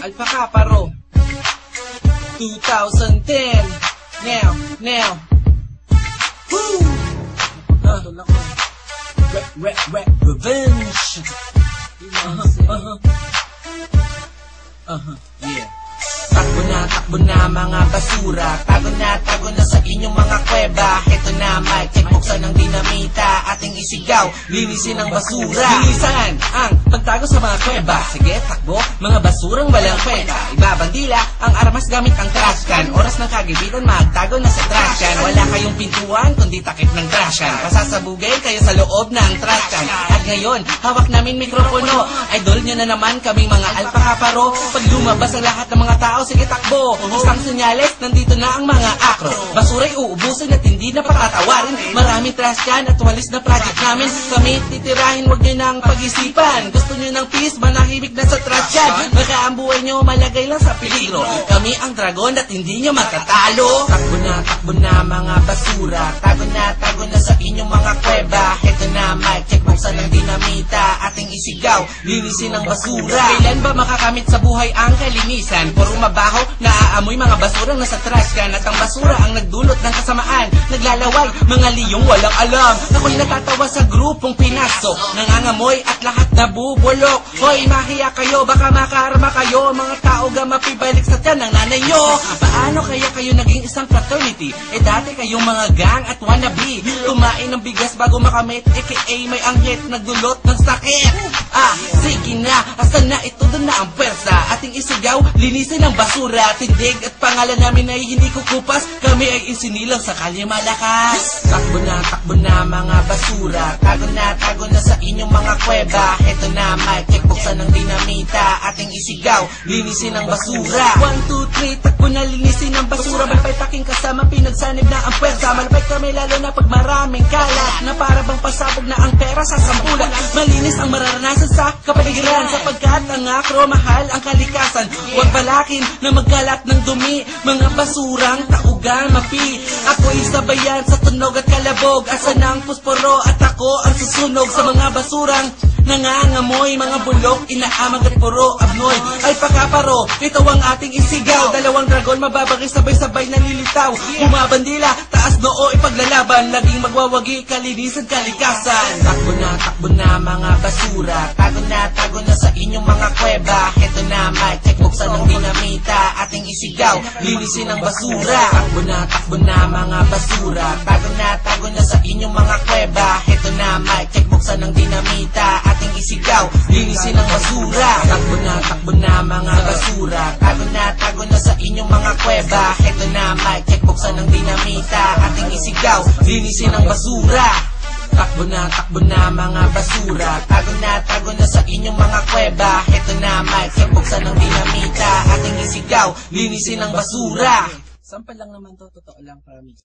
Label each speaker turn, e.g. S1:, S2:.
S1: Alpha Kaparo 2010. Now woo! Revenge. Yeah. Takbo na mga basura. Tago na sa inyong mga kweba. Heto na mic, check, buksan ng dinamita. Ating isigaw, linisin ang basura. Linisan ang pagtago sa mga kweba. Sige, takbo, mga basurang walang kwenta. Ibabandila ang armas gamit ang trash can. Oras ng kagibitan, magtago na sa trash can. Wala kayong pintuan, kundi takip ng trash can. Pasasabugay kayo sa loob ng trash can. At ngayon, hawak namin mikropono. Idol nyo na naman kaming mga Alpha Kaparo. Pag lumabas ang lahat ng mga tao, sige takbo. Isang senyales, nandito na ang mga akro. Basura'y uubusin at hindi na patatawarin. Maraming trash can at walis na project namin. Kami titirahin, wag nyo nang pag-isipan. Gusto nyo ng peace, manahimik na sa trash can. Baka ang buhay nyo malagay lang sa peligro. Kami ang dragon at hindi nyo matatalo. Takbo na mga basura. Tago na sa inyong mga kweba. Heto na mic, check, buksan ng dinamita. Ating isigaw, linisin ang basura. Kailan ba makakamit sa buhay ang kalinisan? Puro mabaho, naaamoy mga basurang nasa trash can. At ang basura ang nagdulot ng kasamaan. Naglalaway, mga liyong walang alam. Ako'y natatawa sa grupong pinasok. Nangangamoy at lahat nabubulok. Hoy, mahiya kayo, baka makarma kayo. Mga tao mapibalik sa tiyan ng nanay nyo. Paano kaya kayo naging isang fraternity? Dati kayong mga gang at wannabe. Kumain ng bigas bago makamit, aka may anghit nagdulot ng sakit. Sige na, asan na ito, doon na ang pwersa. Ating isigaw, linisin ang basura. Tindig at pangalan namin ay hindi kukupas. Kami ay isinilang sa kalye malakas. Takbo na mga basura. Tago na sa inyong mga kweba. Heto na mic, check, buksan ng dinamita. Ating isigaw, linisin ang basura. 1, 2, 3, takbo na linisin ang basura. Malapay taking kasama, pinagsanib na ang pwersa. Malapay kami lalo na pag maraming kalat. Na para bang pasabog na ang pera sa sampulan. Malinis ang mararanasan sa kapaligiran. Sapagkat ang akro, mahal ang kalikasan. Huwag balakin na magkalat ng dumi. Mga basurang taugan, mapi. Ako'y sabayan sa tunog at kalabog. Asan ang pusporo at ako ang susunog sa mga basurang nangangamoy. Mga bulok, inaamag at puro abnoy. Alpha Kaparo, ito ang ating isigaw. Dalawang dragon, mababagay sabay-sabay nalilitaw. Bumabandila, taas noo ipaglalaban. Laging magwawagi, kalinisan, kalikasan. Takbo na mga basura. Tago na sa inyong mga kweba. Heto na mic, check, buksan ng dinamita. Ating isigaw, linisin ang basura. Takbo na mga basura. Tago na sa inyong mga kweba. Heto na mic, check, buksan ng dinamita. Ating isigaw, linisin ang basura. Takbo na mga basura. Tago na sa inyong mga kweba. Heto na mic, check, buksan ng dinamita. Ating isigaw, linisin ang basura. Takbo na mga basura. Tago na sa inyong mga kweba. Heto na mic, check, buksan ng dinamita. Ating isigaw, linisin ang basura. Sample lang naman to, totoo lang, promise.